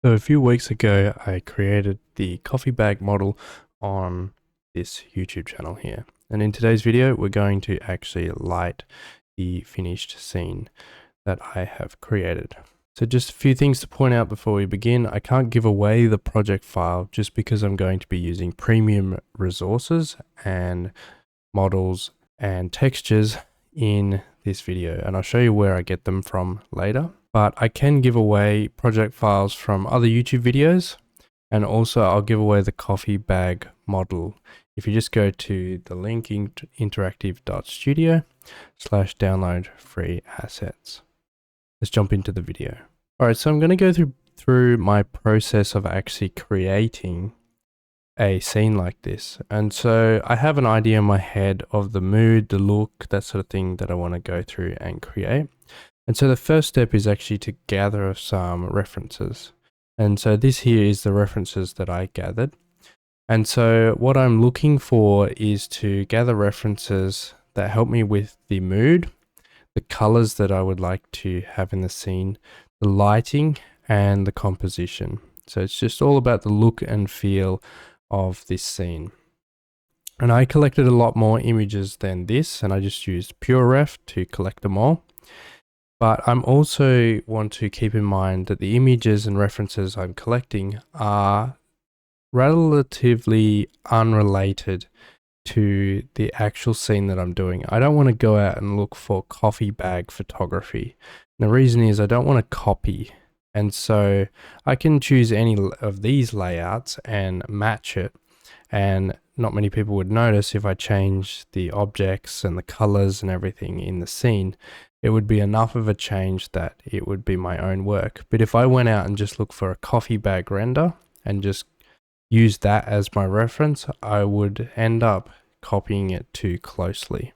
So a few weeks ago, I created the coffee bag model on this YouTube channel here. And in today's video, we're going to actually light the finished scene that I have created. So just a few things to point out before we begin. I can't give away the project file just because I'm going to be using premium resources and models and textures in this video. And I'll show you where I get them from later. But I can give away project files from other YouTube videos, and also I'll give away the coffee bag model. If you just go to the link interactive.studio/download free assets. Let's jump into the video. All right, so I'm going to go through my process of actually creating a scene like this. And so I have an idea in my head of the mood, the look, that sort of thing that I want to go through and create. And so the first step is actually to gather some references. And so this here is the references that I gathered. And so what I'm looking for is to gather references that help me with the mood, the colors that I would like to have in the scene, the lighting, and the composition. So it's just all about the look and feel of this scene. And I collected a lot more images than this, and I just used PureRef to collect them all. But I'm also want to keep in mind that the images and references I'm collecting are relatively unrelated to the actual scene that I'm doing. I don't want to go out and look for coffee bag photography. And the reason is I don't want to copy. And so I can choose any of these layouts and match it. And not many people would notice if I change the objects and the colors and everything in the scene. It would be enough of a change that it would be my own work. But if I went out and just looked for a coffee bag render and just used that as my reference, I would end up copying it too closely.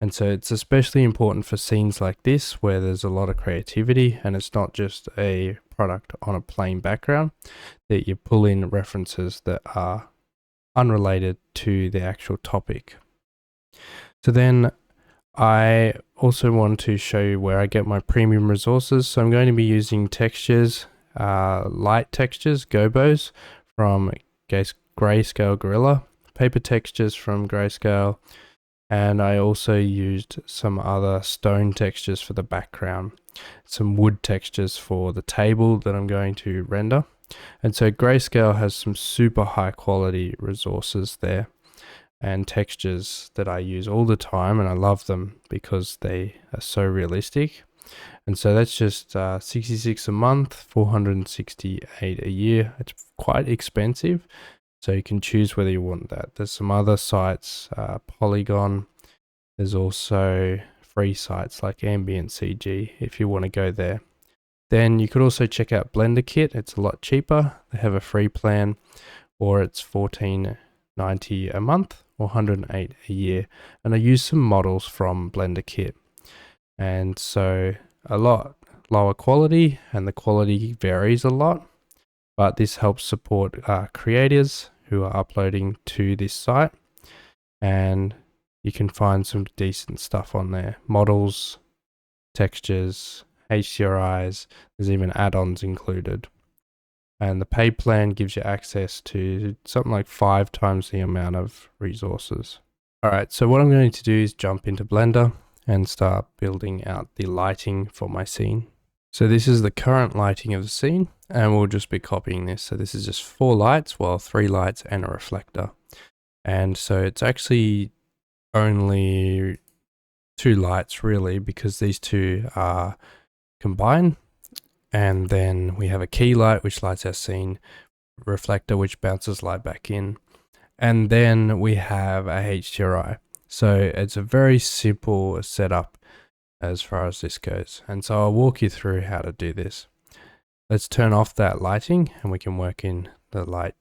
And so it's especially important for scenes like this where there's a lot of creativity and it's not just a product on a plain background, that you pull in references that are unrelated to the actual topic. So then I also want to show you where I get my premium resources. So I'm going to be using textures, light textures, gobos from Grayscale Gorilla, paper textures from Grayscale, and I also used some other stone textures for the background, some wood textures for the table that I'm going to render. And so Grayscale has some super high quality resources there and textures that I use all the time, and I love them because they are so realistic. And so that's just 66 a month, 468 a year. It's quite expensive, so you can choose whether you want that. There's some other sites, Polygon. There's also free sites like Ambient CG if you want to go there. Then you could also check out Blender Kit. It's a lot cheaper. They have a free plan, or it's $14.90 a month or 108 a year. And I use some models from Blender Kit. And so a lot lower quality, and the quality varies a lot, but this helps support creators who are uploading to this site, and you can find some decent stuff on there. Models, textures, HDRIs, there's even add-ons included. And the paid plan gives you access to something like 5 times the amount of resources. All right, so what I'm going to do is jump into Blender and start building out the lighting for my scene. So this is the current lighting of the scene, and we'll just be copying this. So this is just 4 lights, well, 3 lights and a reflector. And so it's actually only 2 lights really, because these 2 are combined. And then we have a key light, which lights our scene, reflector, which bounces light back in. And then we have a HDRI. So it's a very simple setup as far as this goes. And so I'll walk you through how to do this. Let's turn off that lighting and we can work in the light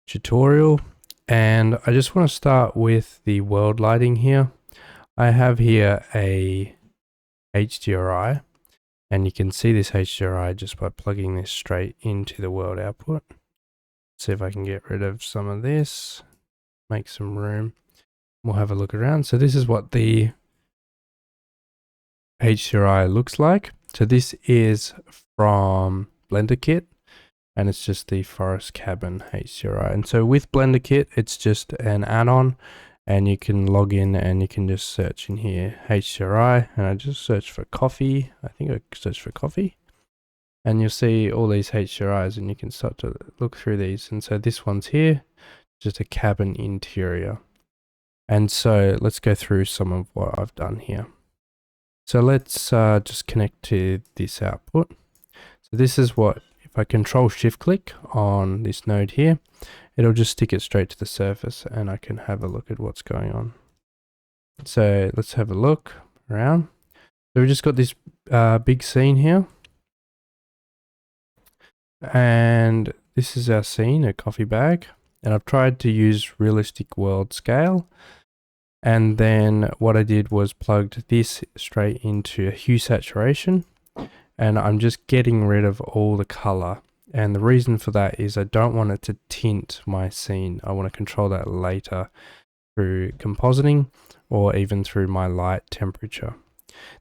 tutorial. And I just want to start with the world lighting here. I have here a HDRI, and you can see this HDRI just by plugging this straight into the world output. See if I can get rid of some of this, make some room. We'll have a look around. So this is what the HDRI looks like. So this is from Blender Kit, and it's just the Forest Cabin HDRI. And so with Blender Kit, it's just an add-on, and you can log in and you can just search in here HDRI, and I just search for coffee. I think I searched for coffee, and you'll see all these HDRIs, and you can start to look through these. And so this one's here, just a cabin interior. And so let's go through some of what I've done here. So let's just connect to this output. So this is what, if I control shift click on this node here, it'll just stick it straight to the surface, and I can have a look at what's going on. So let's have a look around. So we just got this big scene here. And this is our scene, a coffee bag. And I've tried to use realistic world scale. And then what I did was plugged this straight into a hue saturation, and I'm just getting rid of all the color. And the reason for that is I don't want it to tint my scene. I want to control that later through compositing or even through my light temperature.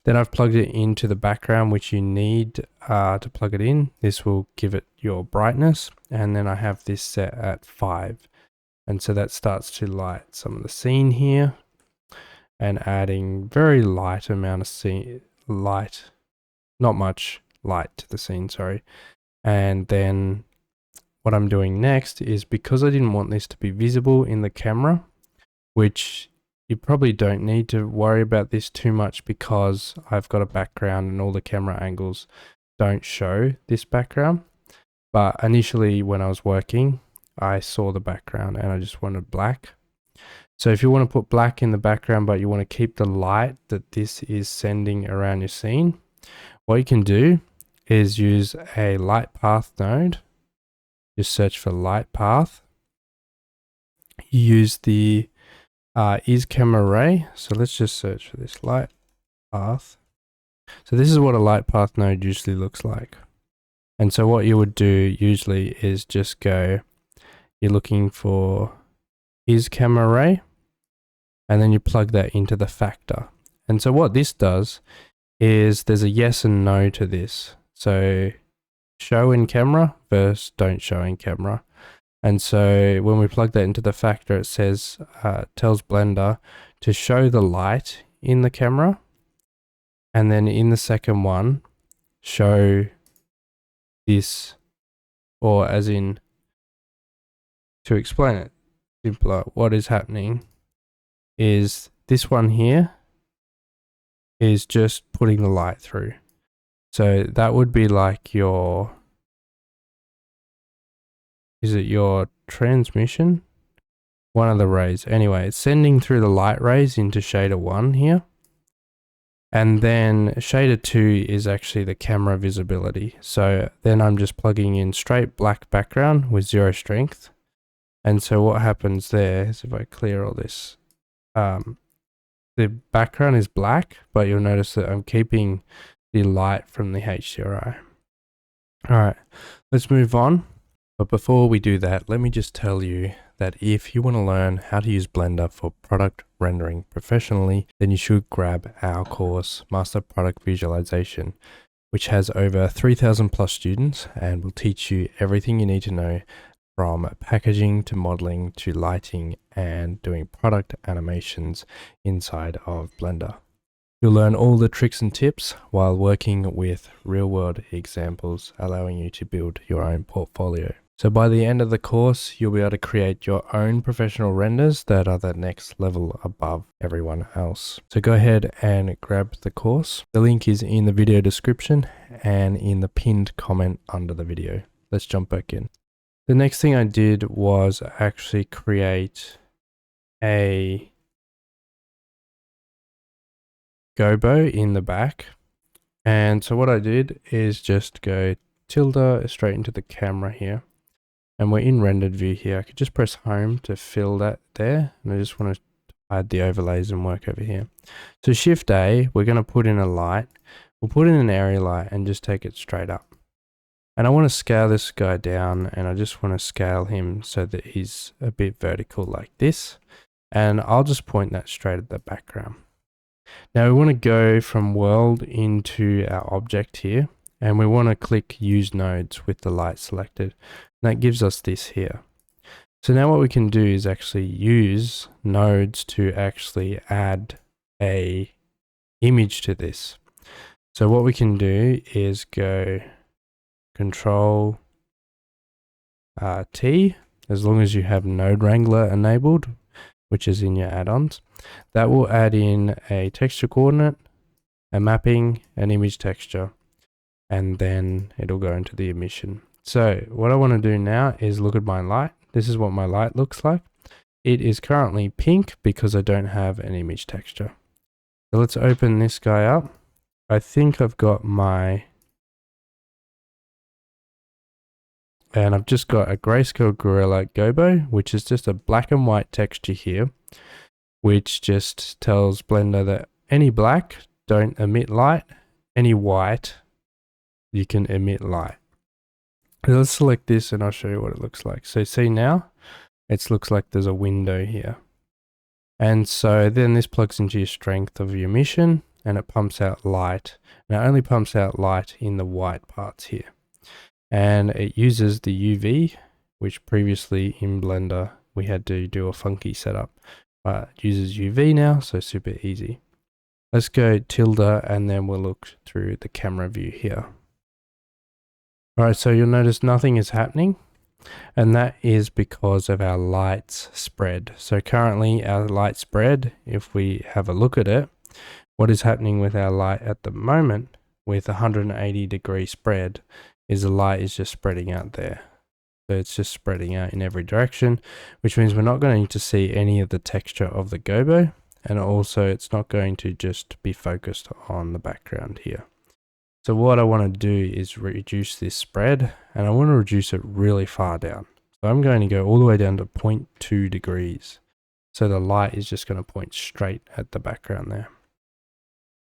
Then I've plugged it into the background, which you need to plug it in. This will give it your brightness. And then I have this set at 5. And so that starts to light some of the scene here, and adding very light amount of light, not much light to the scene, sorry. And then what I'm doing next is, because I didn't want this to be visible in the camera, which you probably don't need to worry about this too much because I've got a background and all the camera angles don't show this background. But initially when I was working, I saw the background and I just wanted black. So if you want to put black in the background, but you want to keep the light that this is sending around your scene, what you can do is use a light path node. Just search for light path. Use the is camera array. So let's just search for this light path. So this is what a light path node usually looks like. And so what you would do usually is just go, you're looking for is camera array, and then you plug that into the factor. And so what this does is there's a yes and no to this. So show in camera versus don't show in camera. And so when we plug that into the factor, it says, tells Blender to show the light in the camera. And then in the second one, show this, or as in, to explain it simpler, what is happening is this one here is just putting the light through. So that would be like your, is it your transmission? One of the rays. Anyway, it's sending through the light rays into shader 1 here. And then shader 2 is actually the camera visibility. So then I'm just plugging in straight black background with 0 strength. And so what happens there is, if I clear all this, the background is black, but you'll notice that I'm keeping the light from the HDRI. All right, let's move on. But before we do that, let me just tell you that if you want to learn how to use Blender for product rendering professionally, then you should grab our course, Master Product Visualization, which has over 3,000 plus students and will teach you everything you need to know, from packaging to modeling to lighting and doing product animations inside of Blender. You'll learn all the tricks and tips while working with real-world examples, allowing you to build your own portfolio. So by the end of the course, you'll be able to create your own professional renders that are the next level above everyone else. So go ahead and grab the course. The link is in the video description and in the pinned comment under the video. Let's jump back in. The next thing I did was actually create a gobo in the back. And so what I did is just go tilde straight into the camera here. And we're in rendered view here. I could just press home to fill that there. And I just want to hide the overlays and work over here. So Shift A, we're going to put in a light. We'll put in an area light and just take it straight up. And I want to scale this guy down, and I just want to scale him so that he's a bit vertical like this. And I'll just point that straight at the background. Now we want to go from world into our object here. and we want to click use nodes with the light selected. And that gives us this here. So now what we can do is actually use nodes to actually add a image to this. So what we can do is go Control T, as long as you have Node Wrangler enabled, which is in your add-ons. That will add in a texture coordinate, a mapping, an image texture, and then it'll go into the emission. So what I want to do now is look at my light. This is what my light looks like. It is currently pink because I don't have an image texture. So let's open this guy up. I think I've got my, and I've just got a Grayscale Gorilla Gobo, which is just a black and white texture here, which just tells Blender that any black don't emit light, any white you can emit light. So let's select this and I'll show you what it looks like. So see now, it looks like there's a window here. And so then this plugs into your strength of your emission and it pumps out light. Now it only pumps out light in the white parts here. And it uses the UV, which previously in Blender we had to do a funky setup. But it uses UV now, so super easy. Let's go tilde and then we'll look through the camera view here. Alright, so you'll notice nothing is happening, and that is because of our lights spread. So currently our light spread, if we have a look at it, what is happening with our light at the moment with 180-degree spread is the light is just spreading out there. So it's just spreading out in every direction, which means we're not going to see any of the texture of the gobo, and also it's not going to just be focused on the background here. So what I want to do is reduce this spread, and I want to reduce it really far down. So I'm going to go all the way down to 0.2 degrees. So the light is just going to point straight at the background there.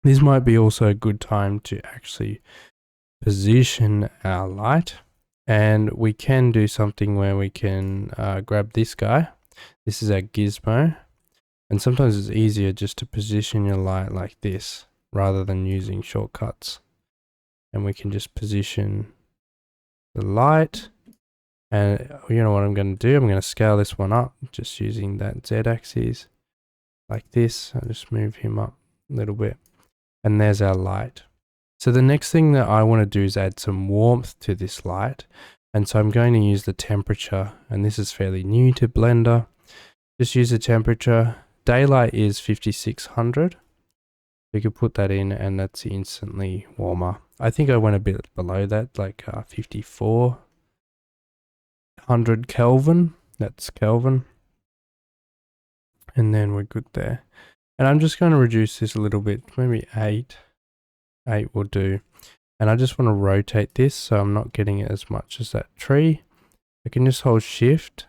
This might be also a good time to actually position our light, and we can do something where we can grab this guy. This is our gizmo, and sometimes it's easier just to position your light like this rather than using shortcuts. And we can just position the light, and you know what I'm going to do? I'm going to scale this one up just using that Z axis like this. I'll just move him up a little bit, and there's our light. So the next thing that I want to do is add some warmth to this light, and so I'm going to use the temperature, and this is fairly new to Blender. Just use the temperature. Daylight is 5600. You could put that in and that's instantly warmer. I think I went a bit below that, like 5400 Kelvin. That's Kelvin. And then we're good there. And I'm just going to reduce this a little bit, maybe 8. 8 will do. And I just want to rotate this so I'm not getting it as much as that tree. I can just hold shift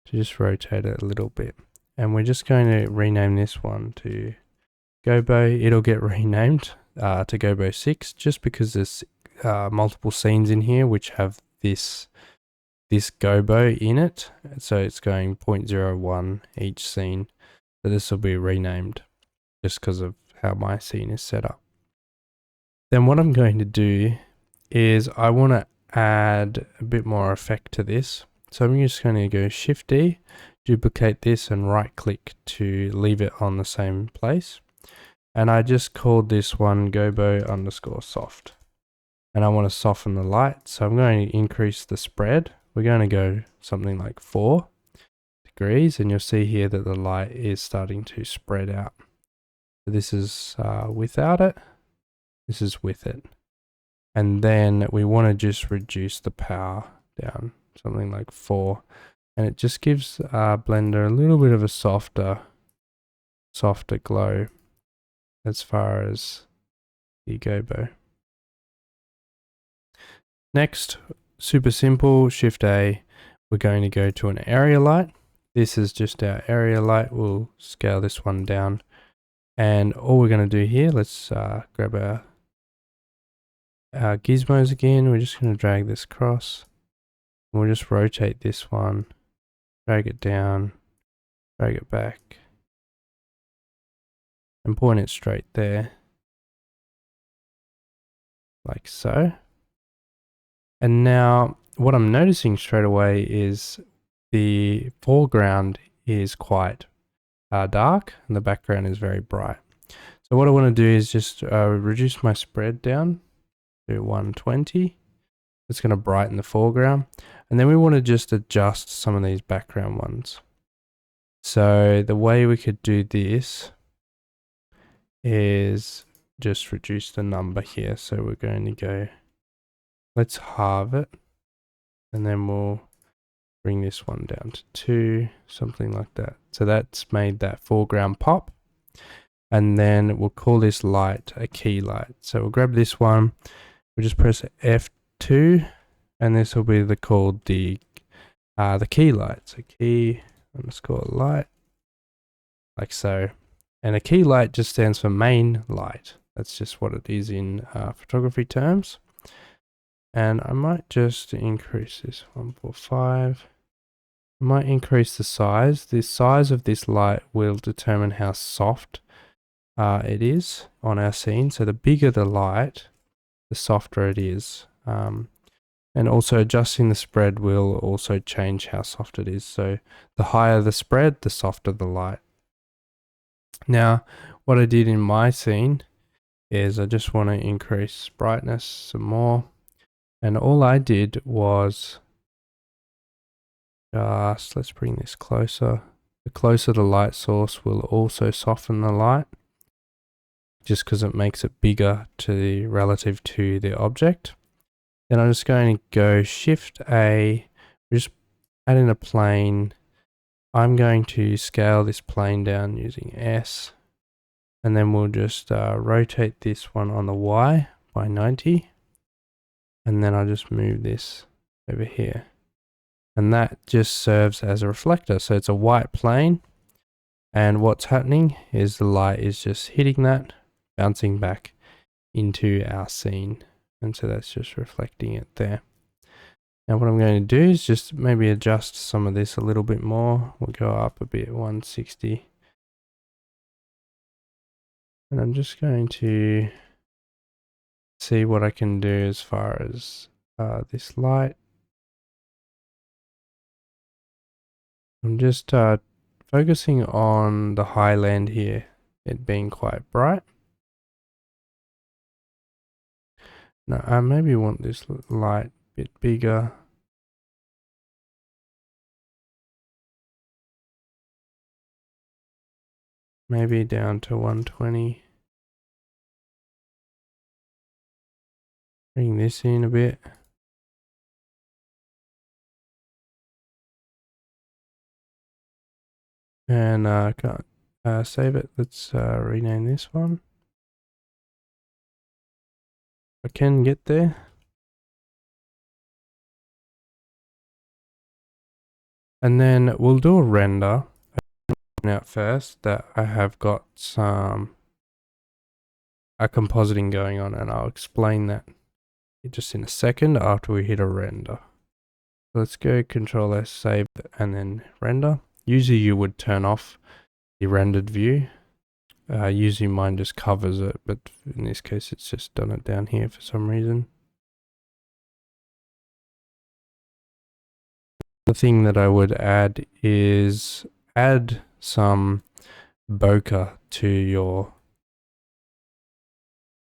to just rotate it a little bit. And we're just going to rename this one to Gobo. It'll get renamed to Gobo 6 just because there's multiple scenes in here which have this gobo in it. So it's going 0.01 each scene. So this will be renamed just because of how my scene is set up. Then what I'm going to do is I want to add a bit more effect to this. So I'm just going to go Shift D, duplicate this and right click to leave it on the same place. And I just called this one gobo underscore soft. And I want to soften the light. So I'm going to increase the spread. We're going to go something like 4 degrees. And you'll see here that the light is starting to spread out. So this is without it. This is with it. And then we want to just reduce the power down. Something like 4. And it just gives Blender a little bit of a softer glow as far as the gobo. Next, super simple, Shift A, we're going to go to an area light. This is just our area light. We'll scale this one down. And all we're going to do here, let's grab our gizmos again. We're just going to drag this across. And we'll just rotate this one, drag it down, drag it back, and point it straight there, like so. And now what I'm noticing straight away is the foreground is quite dark and the background is very bright. So what I want to do is just reduce my spread down to 120. It's going to brighten the foreground. And then we want to just adjust some of these background ones. So the way we could do this is just reduce the number here. So we're going to go, let's halve it. And then we'll bring this one down to 2, something like that. So that's made that foreground pop. And then we'll call this light a key light. So we'll grab this one, we'll just press F2, and this will be called the key light. So key underscore light, like so. And a key light just stands for main light. That's just what it is in photography terms. And I might just increase this 145. I might increase the size. The size of this light will determine how soft it is on our scene. So the bigger the light, the softer it is. And also adjusting the spread will also change how soft it is. So the higher the spread, the softer the light. Now, what I did in my scene is I just want to increase brightness some more. And all I did was let's bring this closer. The closer the light source will also soften the light, just because it makes it bigger relative to the object. Then I'm just going to go Shift A, just add in a plane. I'm going to scale this plane down using S, and then we'll just rotate this one on the Y by 90, and then I'll just move this over here. And that just serves as a reflector. So it's a white plane, and what's happening is the light is just hitting that, bouncing back into our scene. And so that's just reflecting it there. Now what I'm going to do is just maybe adjust some of this a little bit more. We'll go up a bit, 160. And I'm just going to see what I can do as far as this light. I'm just focusing on the highland here, it being quite bright. Now I maybe want this light a bit bigger. Maybe down to 120. Bring this in a bit. And can't save it. Let's rename this one. I can get there. And then we'll do a render out first that I have got some compositing going on, and I'll explain that just in a second after we hit a render. Let's go Control S, save, and then render. Usually you would turn off the rendered view. Usually mine just covers it, but in this case it's just done it down here for some reason. The thing that I would add is add some bokeh to your,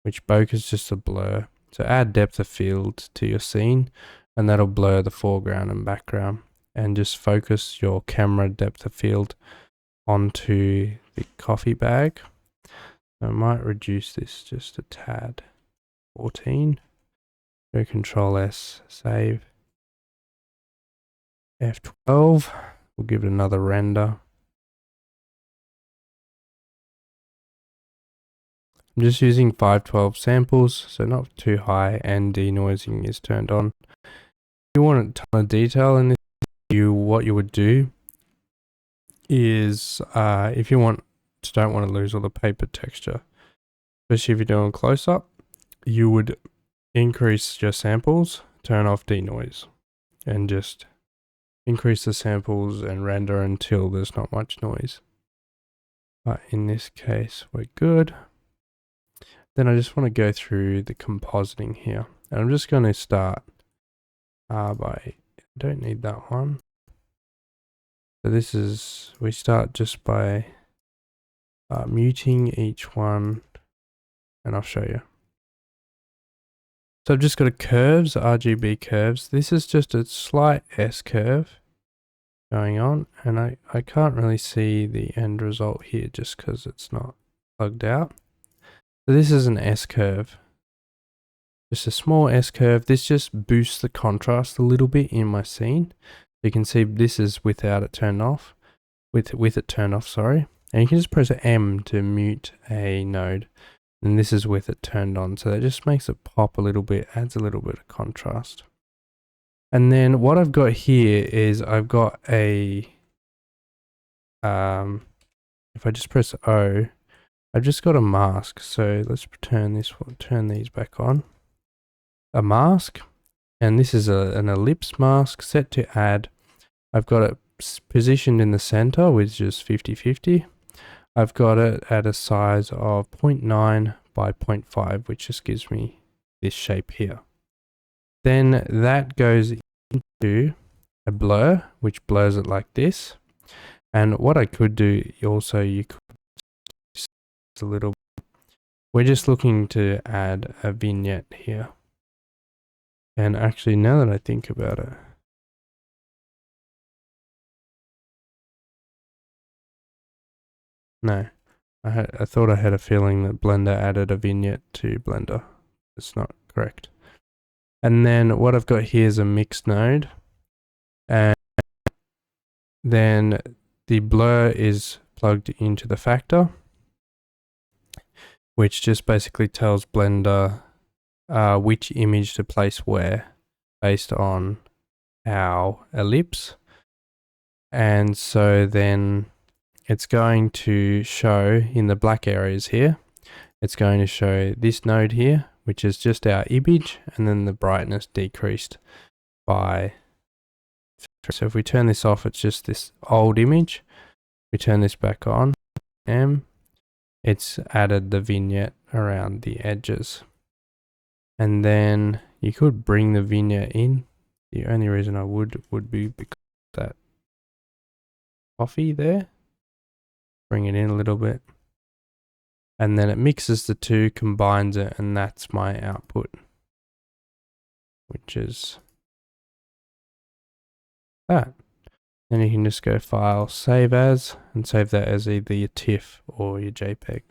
which bokeh is just a blur. So add depth of field to your scene, and that'll blur the foreground and background, and just focus your camera depth of field onto the coffee bag. I might reduce this just a tad, 14. Go Control S, save. F12, we'll give it another render. I'm just using 512 samples, so not too high, and denoising is turned on. If you want a ton of detail in this, what you would do is, if you don't want to lose all the paper texture, especially if you're doing close up, you would increase your samples, turn off denoise, and just increase the samples and render until there's not much noise. But in this case, we're good. then I just want to go through the compositing here. And I'm just going to start by, don't need that one. So this is, we start just by muting each one, and I'll show you. So I've just got a curves, RGB curves. This is just a slight S curve going on, and I can't really see the end result here just because it's not plugged out. So this is an S curve, just a small S curve. This just boosts the contrast a little bit in my scene. You can see this is without it turned off, with it turned off, sorry. And you can just press M to mute a node. And this is with it turned on. So that just makes it pop a little bit, adds a little bit of contrast. And then what I've got here is I've got a, if I just press O, I've just got a mask. So let's turn these back on. A mask, and this is an ellipse mask set to add. I've got it positioned in the center, which is 50-50. I've got it at a size of 0.9 by 0.5, which just gives me this shape here. Then that goes into a blur, which blurs it like this. And what I could do also, you could a little. We're just looking to add a vignette here. And actually, now that I think about it, no, I thought I had a feeling that Blender added a vignette to Blender. It's not correct. And then what I've got here is a mix node, and then the blur is plugged into the factor, which just basically tells Blender which image to place where based on our ellipse. And so then it's going to show in the black areas here, it's going to show this node here, which is just our image, and then the brightness decreased by. So if we turn this off, it's just this old image. We turn this back on, it's added the vignette around the edges. And then you could bring the vignette in. The only reason I would be because of that coffee there. Bring it in a little bit. And then it mixes the two, combines it, and that's my output, which is that. Then you can just go File, Save As, and save that as either your TIFF or your JPEG.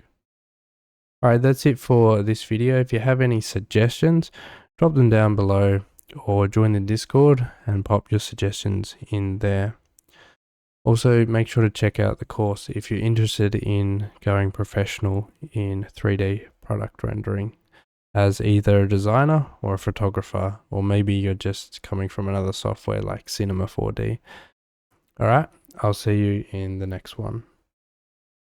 Alright, that's it for this video. If you have any suggestions, drop them down below or join the Discord and pop your suggestions in there. Also, make sure to check out the course if you're interested in going professional in 3D product rendering as either a designer or a photographer, or maybe you're just coming from another software like Cinema 4D. Alright, I'll see you in the next one.